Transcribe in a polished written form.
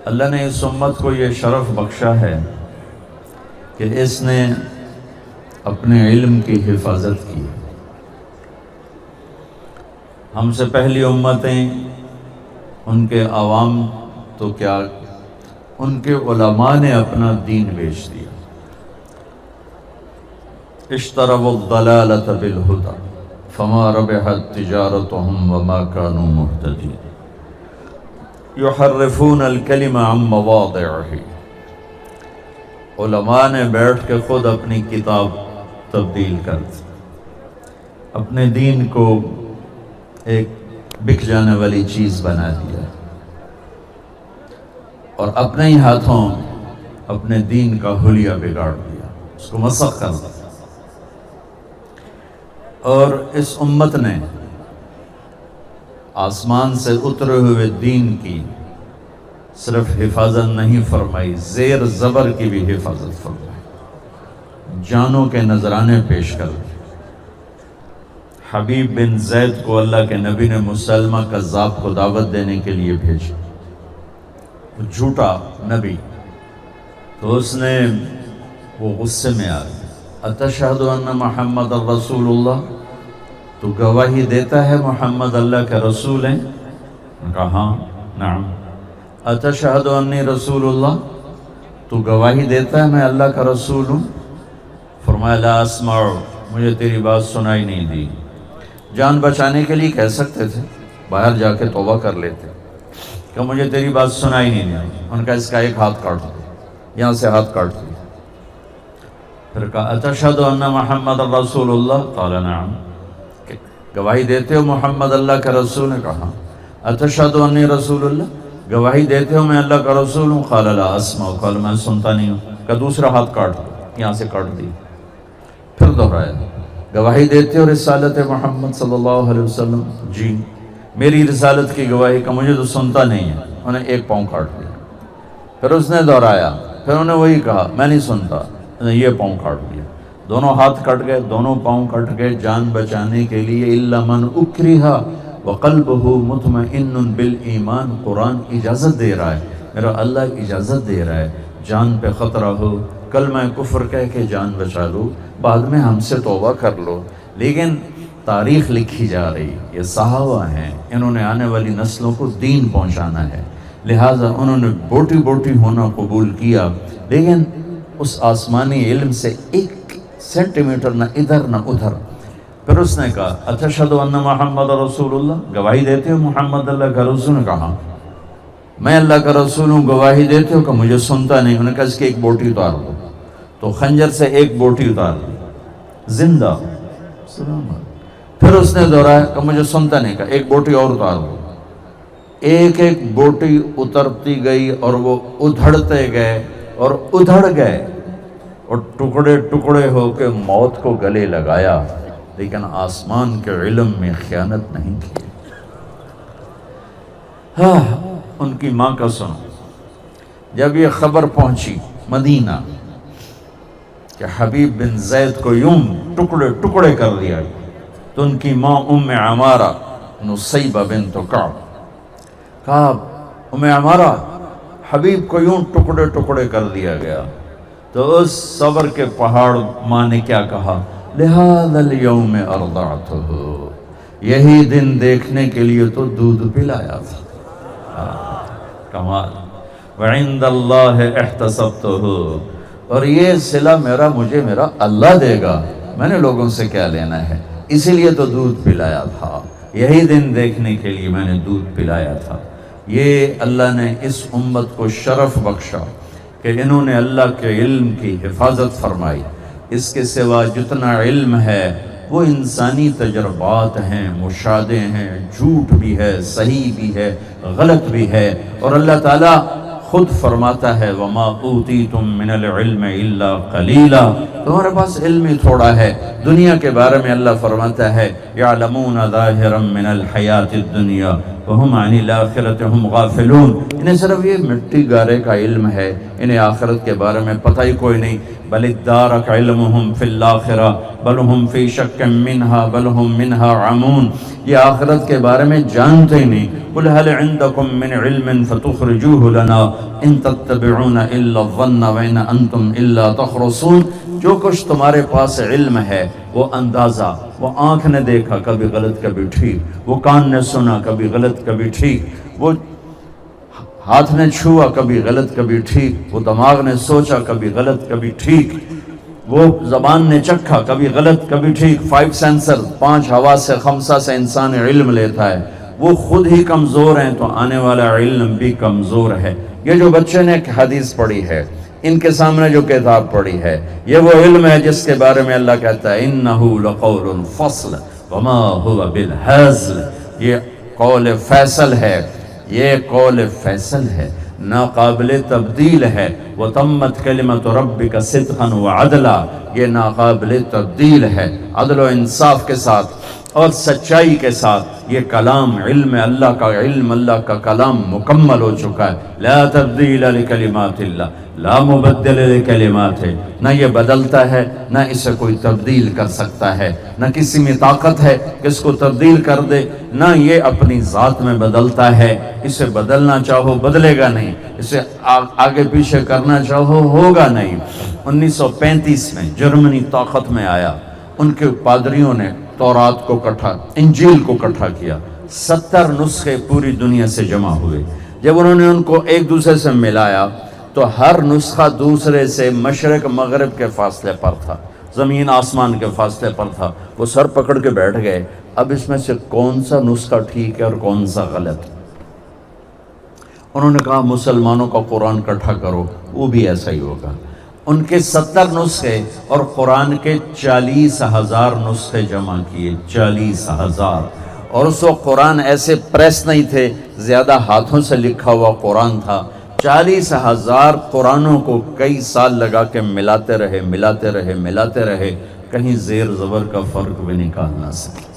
اللہ نے اس امت کو یہ شرف بخشا ہے کہ اس نے اپنے علم کی حفاظت کی۔ ہم سے پہلی امتیں، ان کے عوام تو کیا، ان کے علماء نے اپنا دین بیچ دیا۔ اشتروا الضلالۃ بالہدی فما ربحت تجارتهم وما كانوا مہتدین یحرفون الکلم عن مواضعہ۔ علماء نے بیٹھ کے خود اپنی کتاب تبدیل کر دی، اپنے دین کو ایک بک جانے والی چیز بنا دیا، اور اپنے ہی ہاتھوں اپنے دین کا حلیہ بگاڑ دیا، اس کو مسخ کر دیا۔ اور اس امت نے آسمان سے اترے ہوئے دین کی صرف حفاظت نہیں فرمائی، زیر زبر کی بھی حفاظت فرمائی، جانوں کے نذرانے پیش کر دی۔ حبیب بن زید کو اللہ کے نبی نے مسلمہ کذاب کو دعوت دینے کے لیے بھیجا، جھوٹا نبی، تو اس نے وہ غصے میں آ گیا، اتشہد ان محمد الرسول اللہ، تو گواہی دیتا ہے محمد اللہ کے رسول ہیں؟ انہوں نے کہا ہاں نعم۔ اتشہد انی رسول اللہ، تو گواہی دیتا ہے میں اللہ کا رسول ہوں؟ فرمایا لا اسمع، مجھے تیری بات سنائی نہیں دی۔ جان بچانے کے لیے کہہ سکتے تھے، باہر جا کے توبہ کر لیتے کہ مجھے تیری بات سنائی نہیں دی۔ ان کا اس کا ایک ہاتھ کاٹ دو، یہاں سے ہاتھ کاٹ دو۔ پھر کہا اتشہد ان محمد رسول اللہ، قال نعم، گواہی دیتے ہو محمد اللہ کا رسول؟ نے کہا اتشہد انی رسول اللہ، گواہی دیتے ہو میں اللہ کا رسول ہوں؟ قال لا اسمع، قال میں سنتا نہیں ہوں۔ کہ دوسرا ہاتھ کاٹ دو، یہاں سے کاٹ دی۔ پھر دہرایا گواہی دیتے ہو رسالت محمد صلی اللہ علیہ وسلم؟ جی، میری رسالت کی گواہی کا مجھے تو سنتا نہیں ہے۔ انہیں ایک پاؤں کاٹ دیا۔ پھر اس نے دہرایا، پھر انہوں نے وہی کہا میں نہیں سنتا، انہیں یہ پاؤں کاٹ دیا۔ دونوں ہاتھ کٹ گئے، دونوں پاؤں کٹ گئے جان بچانے کے لیے۔ الا من اکرہ وقلبہ مطمئن بالایمان، قرآن اجازت دے رہا ہے، میرا اللہ اجازت دے رہا ہے، جان پہ خطرہ ہو کلمہ کفر کہہ کے جان بچا لو، بعد میں ہم سے توبہ کر لو۔ لیکن تاریخ لکھی جا رہی، یہ صحابہ ہیں، انہوں نے آنے والی نسلوں کو دین پہنچانا ہے، لہٰذا انہوں نے بوٹی بوٹی ہونا قبول کیا، لیکن اس آسمانی علم سے ایک سینٹی میٹر نہ ادھر نہ ادھر۔ پھر اس نے کہا اتشہد ان محمد رسول اللہ، گواہی دیتے ہو محمد اللہ کا رسول؟ نے کہا میں اللہ کا رسول ہوں، گواہی دیتے ہو؟ کہ مجھے سنتا نہیں۔ انہوں نے کہا اس کی ایک بوٹی اتار دو، تو خنجر سے ایک بوٹی اتار دی، زندہ۔ پھر اس نے دہرایا کہ مجھے سنتا نہیں، کہا ایک بوٹی اور اتار دو۔ ایک ایک بوٹی اترتی گئی اور وہ ادھڑتے گئے اور ادھڑ گئے، اور ٹکڑے ٹکڑے ہو کے موت کو گلے لگایا، لیکن آسمان کے علم میں خیانت نہیں کی۔ ہاں، ان کی ماں کا سنو، جب یہ خبر پہنچی مدینہ کہ حبیب بن زید کو یوں ٹکڑے ٹکڑے کر دیا، تو ان کی ماں ام عمارہ نصیبہ بنت کعب، کہا ام عمارہ حبیب کو یوں ٹکڑے ٹکڑے کر دیا گیا۔ تو اس صبر کے پہاڑ ماں نے کیا کہا، لہذا اليوم ارضعتہ، یہی دن دیکھنے کے لیے تو دودھ پلایا تھا۔ کمال، وعند اللہ احتسبتہ، اور یہ صلہ مجھے میرا اللہ دے گا، میں نے لوگوں سے کیا لینا ہے، اسی لیے تو دودھ پلایا تھا، یہی دن دیکھنے کے لیے میں نے دودھ پلایا تھا۔ یہ اللہ نے اس امت کو شرف بخشا کہ انہوں نے اللہ کے علم کی حفاظت فرمائی۔ اس کے سوا جتنا علم ہے وہ انسانی تجربات ہیں، مشاہدے ہیں، جھوٹ بھی ہے، صحیح بھی ہے، غلط بھی ہے، اور اللہ تعالیٰ خود فرماتا ہے وَمَا أُوتِيتُم مِّنَ الْعِلْمِ إِلَّا قَلِيلًا، تمہارے پاس علم ہی تھوڑا ہے۔ دنیا کے بارے میں اللہ فرماتا ہے يَعْلَمُونَ ظَاهِرًا مِّنَ الْحَيَاةِ الدُّنْيَا وَهُمْ عَنِ الْآخِرَةِ هُمْ غَافِلُونَ، انہیں صرف یہ مٹی گارے کا علم ہے، انہیں آخرت کے بارے میں پتہ ہی کوئی نہیں۔ بل ادارک علمہم فی الآخرہ بل ہم فی شک منہا بل ہم منہا عمون، یہ آخرت کے بارے میں جانتے نہیں۔ قل هل عندکم من علم فتخرجوه لنا ان تتبعون الا الظن وان انتم الا تخرصون، جو کچھ تمہارے پاس علم ہے وہ اندازہ، وہ آنکھ نے دیکھا کبھی غلط کبھی ٹھیک، وہ کان نے سنا کبھی غلط کبھی ٹھیک، وہ ہاتھ نے چھوا کبھی غلط کبھی ٹھیک، وہ دماغ نے سوچا کبھی غلط کبھی ٹھیک، وہ زبان نے چکھا کبھی غلط کبھی ٹھیک۔ 5 سینسر، 5 حواس خمسہ سے انسان علم لیتا ہے، وہ خود ہی کمزور ہیں تو آنے والا علم بھی کمزور ہے۔ یہ جو بچے نے ایک حدیث پڑھی ہے، ان کے سامنے جو کتاب پڑھی ہے، یہ وہ علم ہے جس کے بارے میں اللہ کہتا ہے اِنَّهُ لَقَوْلٌ الْفَصْلِ وَمَا هُوَ بِالْهَزْلِ، یہ قول فیصل ہے، یہ قول فیصل ہے، ناقابل تبدیل ہے۔ وَتَمَّتْ كَلِمَةُ رَبِّكَ صِدْقًا وَعَدْلًا، یہ ناقابل تبدیل ہے، عدل و انصاف کے ساتھ اور سچائی کے ساتھ۔ یہ کلام علم اللہ کا، علم اللہ کا کلام مکمل ہو چکا ہے۔ لا تبدیل لکلمات اللہ، لا مبدل لکلمات، نہ یہ بدلتا ہے نہ اسے کوئی تبدیل کر سکتا ہے، نہ کسی میں طاقت ہے کہ اس کو تبدیل کر دے، نہ یہ اپنی ذات میں بدلتا ہے، اسے بدلنا چاہو بدلے گا نہیں، اسے آگے پیچھے کرنا چاہو ہوگا نہیں۔ 1935 میں جرمنی طاقت میں آیا، ان کے پادریوں نے تورات کو انجیل کو اکٹھا کیا، 70 نسخے پوری دنیا سے جمع ہوئے۔ جب انہوں نے ان کو ایک دوسرے سے ملایا تو ہر نسخہ دوسرے سے مشرق مغرب کے فاصلے پر تھا، زمین آسمان کے فاصلے پر تھا۔ وہ سر پکڑ کے بیٹھ گئے، اب اس میں سے کون سا نسخہ ٹھیک ہے اور کون سا غلط؟ انہوں نے کہا مسلمانوں کا قرآن اکٹھا کرو، وہ بھی ایسا ہی ہوگا۔ ان کے 70 نسخے اور قرآن کے 40,000 نسخے جمع کیے، 40,000۔ اور اس وقت قرآن ایسے پریس نہیں تھے، زیادہ ہاتھوں سے لکھا ہوا قرآن تھا۔ 40,000 قرآنوں کو کئی سال لگا کے ملاتے رہے، کہیں زیر زبر کا فرق بھی نکال نہ سکے۔